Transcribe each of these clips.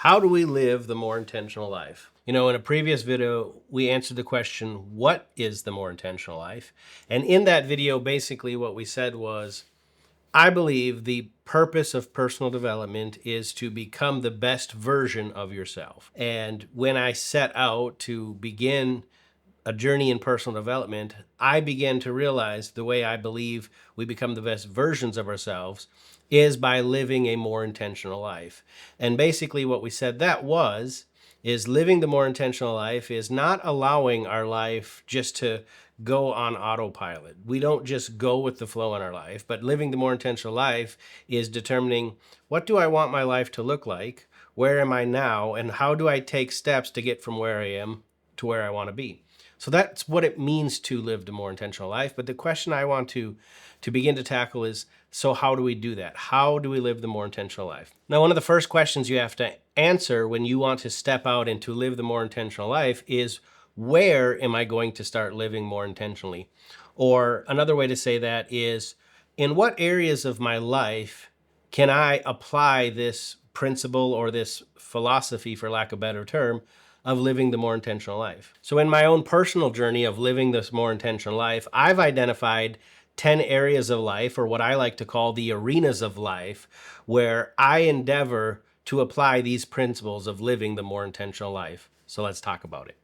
How do we live the more intentional life? In a previous video, we answered the question, what is the more intentional life? And in that video, basically what we said was, I believe the purpose of personal development is to become the best version of yourself. And when I set out to begin a journey in personal development, I began to realize the way I believe we become the best versions of ourselves is by living a more intentional life. And basically what we said is living the more intentional life is not allowing our life just to go on autopilot. We don't just go with the flow in our life, but living the more intentional life is determining, what do I want my life to look like? Where am I now? And how do I take steps to get from where I am to where I want to be? So that's what it means to live the more intentional life. But the question I want to begin to tackle is, so how do we do that? How do we live the more intentional life? Now, one of the first questions you have to answer when you want to step out and to live the more intentional life is, where am I going to start living more intentionally? Or another way to say that is, in what areas of my life can I apply this principle or this philosophy, for lack of a better term, of living the more intentional life? So in my own personal journey of living this more intentional life, I've identified 10 areas of life, or what I like to call the arenas of life, where I endeavor to apply these principles of living the more intentional life. So let's talk about it.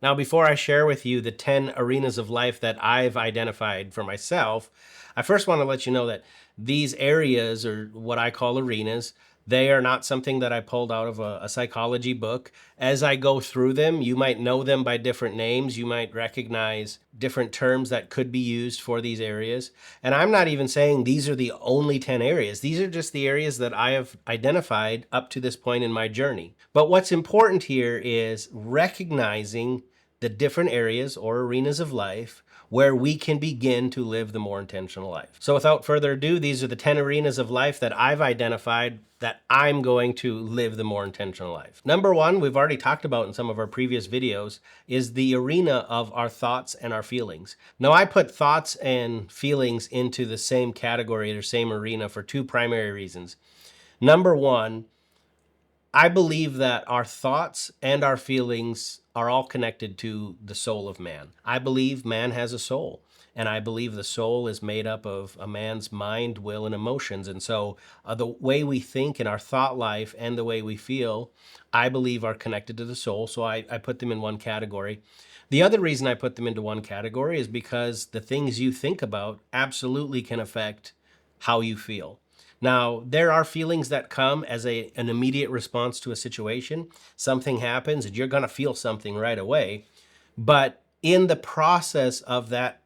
Now, before I share with you the 10 arenas of life that I've identified for myself, I first want to let you know that these areas, or what I call arenas, they are not something that I pulled out of a psychology book. As I go through them, you might know them by different names. You might recognize different terms that could be used for these areas. And I'm not even saying these are the only 10 areas. These are just the areas that I have identified up to this point in my journey. But what's important here is recognizing the different areas or arenas of life where we can begin to live the more intentional life. So without further ado, these are the 10 arenas of life that I've identified that I'm going to live the more intentional life. Number one, we've already talked about in some of our previous videos, is the arena of our thoughts and our feelings. Now, I put thoughts and feelings into the same category or same arena for two primary reasons. Number one, I believe that our thoughts and our feelings are all connected to the soul of man. I believe man has a soul, and I believe the soul is made up of a man's mind, will, and emotions. And so the way we think in our thought life and the way we feel, I believe are connected to the soul. So I put them in one category. The other reason I put them into one category is because the things you think about absolutely can affect how you feel. Now, there are feelings that come as an immediate response to a situation. Something happens and you're going to feel something right away. But in the process of that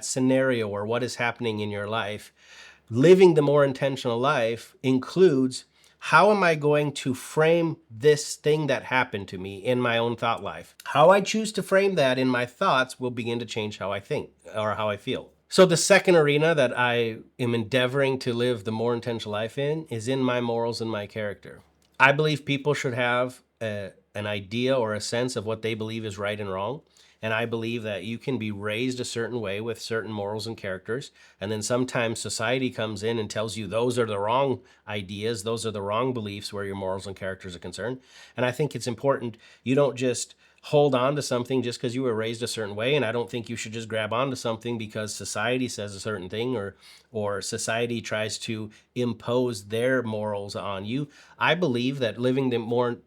scenario or what is happening in your life, living the more intentional life includes, how am I going to frame this thing that happened to me in my own thought life? How I choose to frame that in my thoughts will begin to change how I think or how I feel. So the second arena that I am endeavoring to live the more intentional life in is in my morals and my character. I believe people should have an idea or a sense of what they believe is right and wrong. And I believe that you can be raised a certain way with certain morals and characters. And then sometimes society comes in and tells you those are the wrong ideas, those are the wrong beliefs where your morals and characters are concerned. And I think it's important you don't just hold on to something just because you were raised a certain way. And I don't think you should just grab onto something because society says a certain thing or society tries to impose their morals on you. I believe that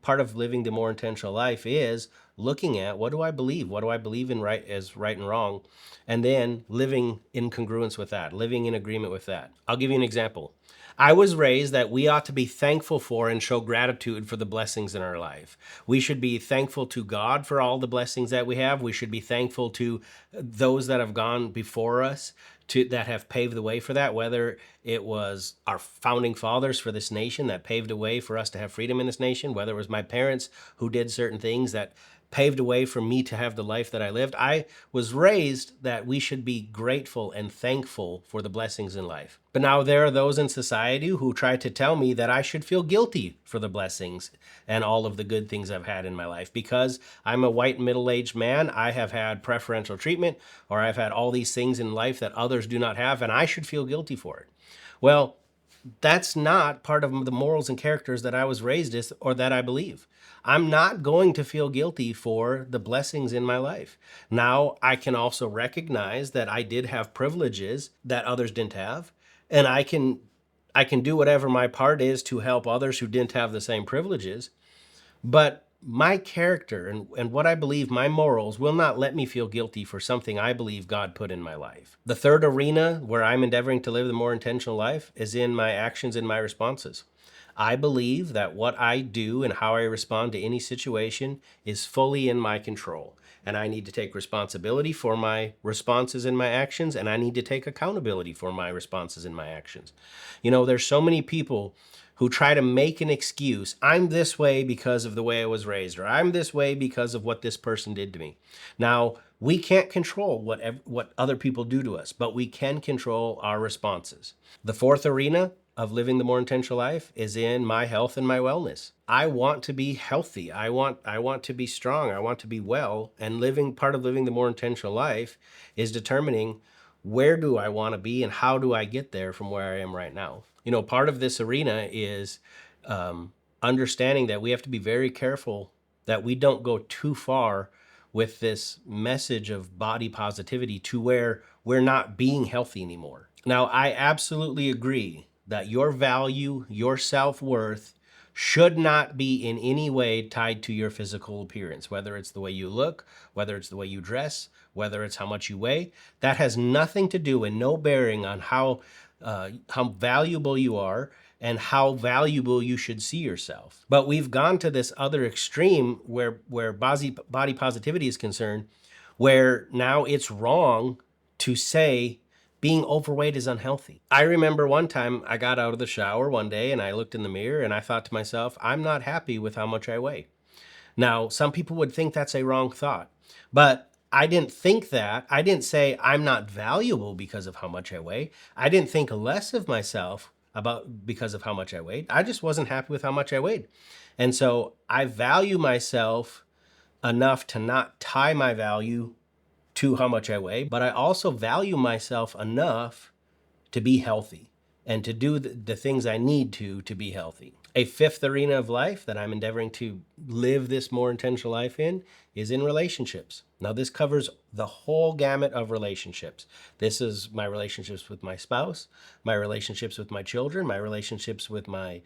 part of living the more intentional life is looking at, what do I believe? What do I believe in right and wrong? And then living in congruence with that, living in agreement with that. I'll give you an example. I was raised that we ought to be thankful for and show gratitude for the blessings in our life. We should be thankful to God for all the blessings that we have. We should be thankful to those that have gone before us, that have paved the way for that, whether it was our founding fathers for this nation that paved a way for us to have freedom in this nation, whether it was my parents who did certain things that paved a way for me to have the life that I lived. I was raised that we should be grateful and thankful for the blessings in life. But now there are those in society who try to tell me that I should feel guilty for the blessings and all of the good things I've had in my life. Because I'm a white middle-aged man, I have had preferential treatment, or I've had all these things in life that others do not have, and I should feel guilty for it. Well, that's not part of the morals and characters that I was raised as or that I believe. I'm not going to feel guilty for the blessings in my life. Now, I can also recognize that I did have privileges that others didn't have, and I can do whatever my part is to help others who didn't have the same privileges. But my character and what I believe, my morals, will not let me feel guilty for something I believe God put in my life. The third arena where I'm endeavoring to live the more intentional life is in my actions and my responses. I believe that what I do and how I respond to any situation is fully in my control. And I need to take responsibility for my responses and my actions, and I need to take accountability for my responses and my actions. There's so many people who try to make an excuse. I'm this way because of the way I was raised, or I'm this way because of what this person did to me. Now, we can't control what other people do to us, but we can control our responses. The fourth arena of living the more intentional life is in my health and my wellness. I want to be healthy. I want to be strong. I want to be well. And part of living the more intentional life is determining where do I want to be and how do I get there from where I am right now. Part of this arena is understanding that we have to be very careful that we don't go too far with this message of body positivity to where we're not being healthy anymore. Now, I absolutely agree that your value, your self-worth should not be in any way tied to your physical appearance, whether it's the way you look, whether it's the way you dress, whether it's how much you weigh. That has nothing to do and no bearing on how valuable you are and how valuable you should see yourself. But we've gone to this other extreme where body positivity is concerned, where now it's wrong to say being overweight is unhealthy. I remember one time I got out of the shower one day and I looked in the mirror and I thought to myself, I'm not happy with how much I weigh. Now, some people would think that's a wrong thought, but I didn't think that. I didn't say I'm not valuable because of how much I weigh. I didn't think less of myself because of how much I weighed. I just wasn't happy with how much I weighed. And so I value myself enough to not tie my value to how much I weigh, but I also value myself enough to be healthy and to do the things I need to be healthy. A fifth arena of life that I'm endeavoring to live this more intentional life in is in relationships. Now, this covers the whole gamut of relationships. This is my relationships with my spouse, my relationships with my children, my relationships with my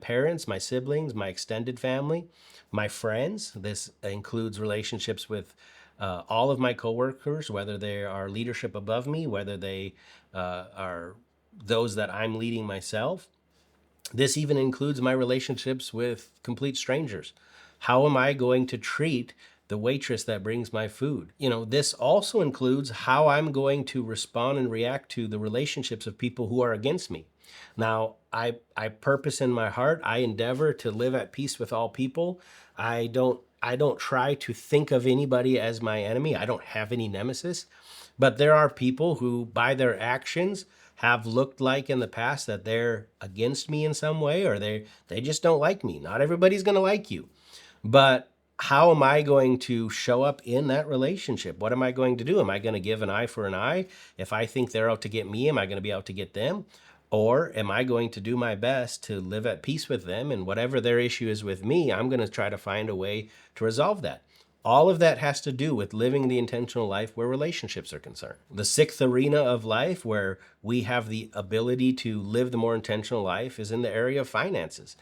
parents, my siblings, my extended family, my friends. This includes relationships with all of my coworkers, whether they are leadership above me, whether they are those that I'm leading myself. This even includes my relationships with complete strangers. How am I going to treat the waitress that brings my food? This also includes how I'm going to respond and react to the relationships of people who are against me. Now, I purpose in my heart, I endeavor to live at peace with all people. I don't try to think of anybody as my enemy. I don't have any nemesis. But there are people who, by their actions, have looked like in the past that they're against me in some way, or they just don't like me. Not everybody's going to like you. But how am I going to show up in that relationship? What am I going to do? Am I going to give an eye for an eye? If I think they're out to get me, am I going to be out to get them? Or am I going to do my best to live at peace with them, and whatever their issue is with me, I'm going to try to find a way to resolve that. All of that has to do with living the intentional life where relationships are concerned. The sixth arena of life where we have the ability to live the more intentional life is in the area of finances.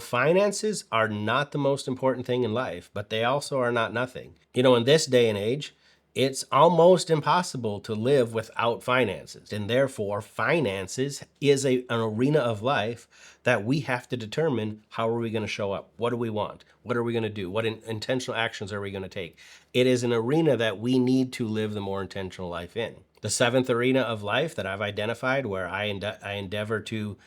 Finances are not the most important thing in life, but they also are not nothing. In this day and age, it's almost impossible to live without finances. And therefore, finances is an arena of life that we have to determine how are we going to show up? What do we want? What are we going to do? What intentional actions are we going to take? It is an arena that we need to live the more intentional life in. The seventh arena of life that I've identified where I endeavor to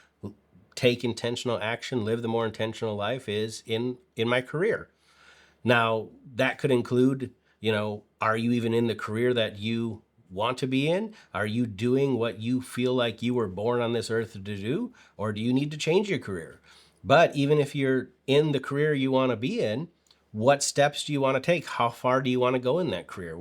take intentional action, live the more intentional life is in my career. Now, that could include, are you even in the career that you want to be in? Are you doing what you feel like you were born on this earth to do? Or do you need to change your career? But even if you're in the career you want to be in, what steps do you want to take? How far do you want to go in that career?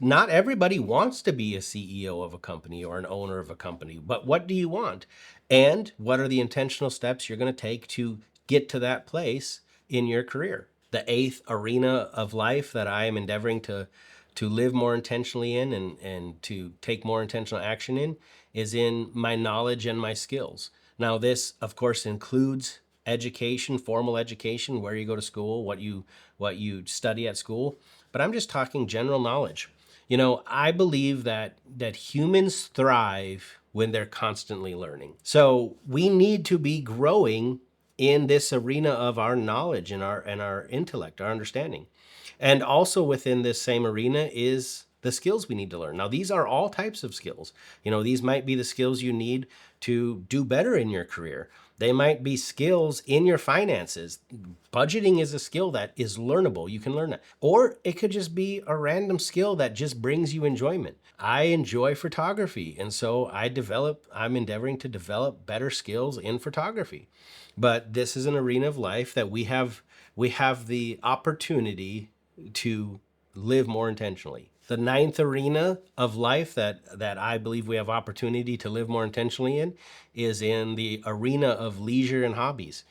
Not everybody wants to be a CEO of a company or an owner of a company, but what do you want? And what are the intentional steps you're going to take to get to that place in your career? The eighth arena of life that I am endeavoring to live more intentionally in and to take more intentional action in is in my knowledge and my skills. Now, this, of course, includes education, formal education, where you go to school, what you study at school, but I'm just talking general knowledge. I believe that humans thrive when they're constantly learning. So we need to be growing in this arena of our knowledge and our intellect, our understanding. And also within this same arena is the skills we need to learn. Now, these are all types of skills. These might be the skills you need to do better in your career. They might be skills in your finances. Budgeting is a skill that is learnable. You can learn that. Or it could just be a random skill that just brings you enjoyment. I enjoy photography, and so I'm endeavoring to develop better skills in photography. But this is an arena of life that we have the opportunity to live more intentionally. The ninth arena of life that I believe we have opportunity to live more intentionally in is in the arena of leisure and hobbies.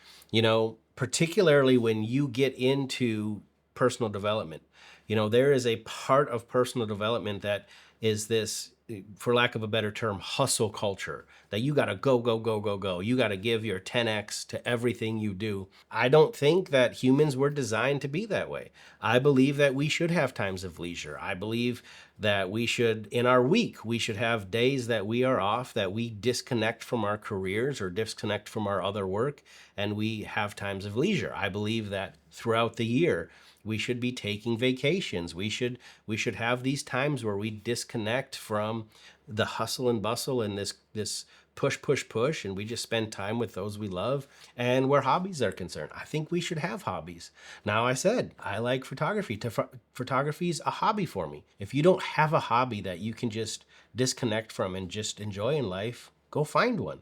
Particularly when you get into personal development. There is a part of personal development that is this, for lack of a better term, hustle culture, that you got to go, go, go, go, go. You got to give your 10x to everything you do. I don't think that humans were designed to be that way. I believe that we should have times of leisure. I believe that in our week, we should have days that we are off, that we disconnect from our careers or disconnect from our other work, and we have times of leisure. I believe that throughout the year, we should be taking vacations. We should have these times where we disconnect from the hustle and bustle and this push, push, push, and we just spend time with those we love. And where hobbies are concerned, I think we should have hobbies. Now, I said I like photography. Photography is a hobby for me. If you don't have a hobby that you can just disconnect from and just enjoy in life, go find one.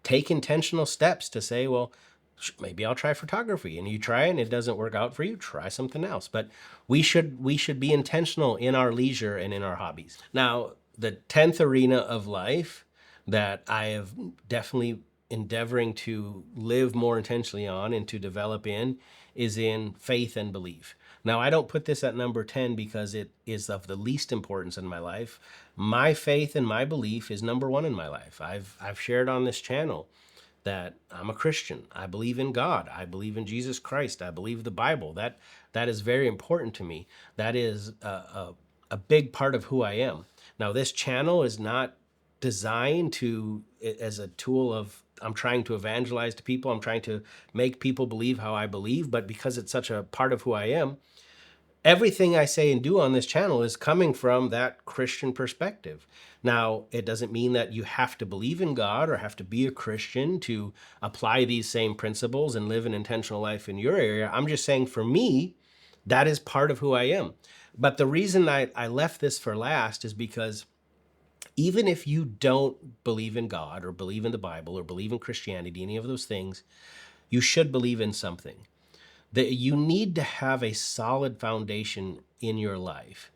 Take intentional steps to say, well, maybe I'll try photography. And you try it and it doesn't work out for you, try something else. But we should be intentional in our leisure and in our hobbies. Now, the 10th arena of life that I have definitely endeavoring to live more intentionally on and to develop in is in faith and belief. Now, I don't put this at number 10 because it is of the least importance in my life. My faith and my belief is number one in my life. I've shared on this channel that I'm a Christian. I believe in God. I believe in Jesus Christ. I believe the Bible. That is very important to me. That is a big part of who I am. Now, this channel is not designed as a tool of, I'm trying to evangelize to people. I'm trying to make people believe how I believe, but because it's such a part of who I am, everything I say and do on this channel is coming from that Christian perspective. Now, it doesn't mean that you have to believe in God or have to be a Christian to apply these same principles and live an intentional life in your area. I'm just saying, for me, that is part of who I am. But the reason I left this for last is because even if you don't believe in God or believe in the Bible or believe in Christianity, any of those things, you should believe in something. That you need to have a solid foundation in your life,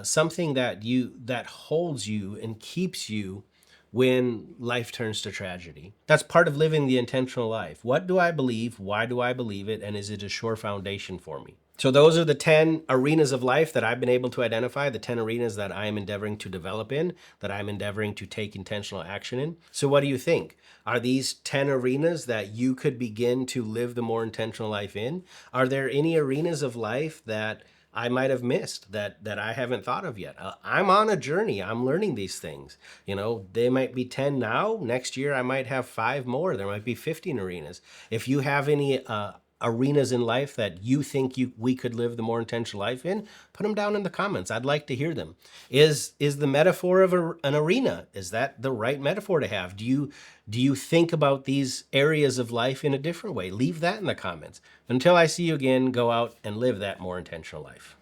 something that holds you and keeps you when life turns to tragedy. That's part of living the intentional life. What do I believe? Why do I believe it? And is it a sure foundation for me? So those are the 10 arenas of life that I've been able to identify, the 10 arenas that I am endeavoring to develop in, that I'm endeavoring to take intentional action in. So what do you think? Are these 10 arenas that you could begin to live the more intentional life in? Are there any arenas of life that I might have missed that I haven't thought of yet? I'm on a journey. I'm learning these things. They might be 10 now. Next year, I might have 5 more. There might be 15 arenas. If you have any arenas in life that you think we could live the more intentional life in, put them down in the comments. I'd like to hear them. Is the metaphor of an arena, is that the right metaphor to have? Do you think about these areas of life in a different way? Leave that in the comments. Until I see you again, go out and live that more intentional life.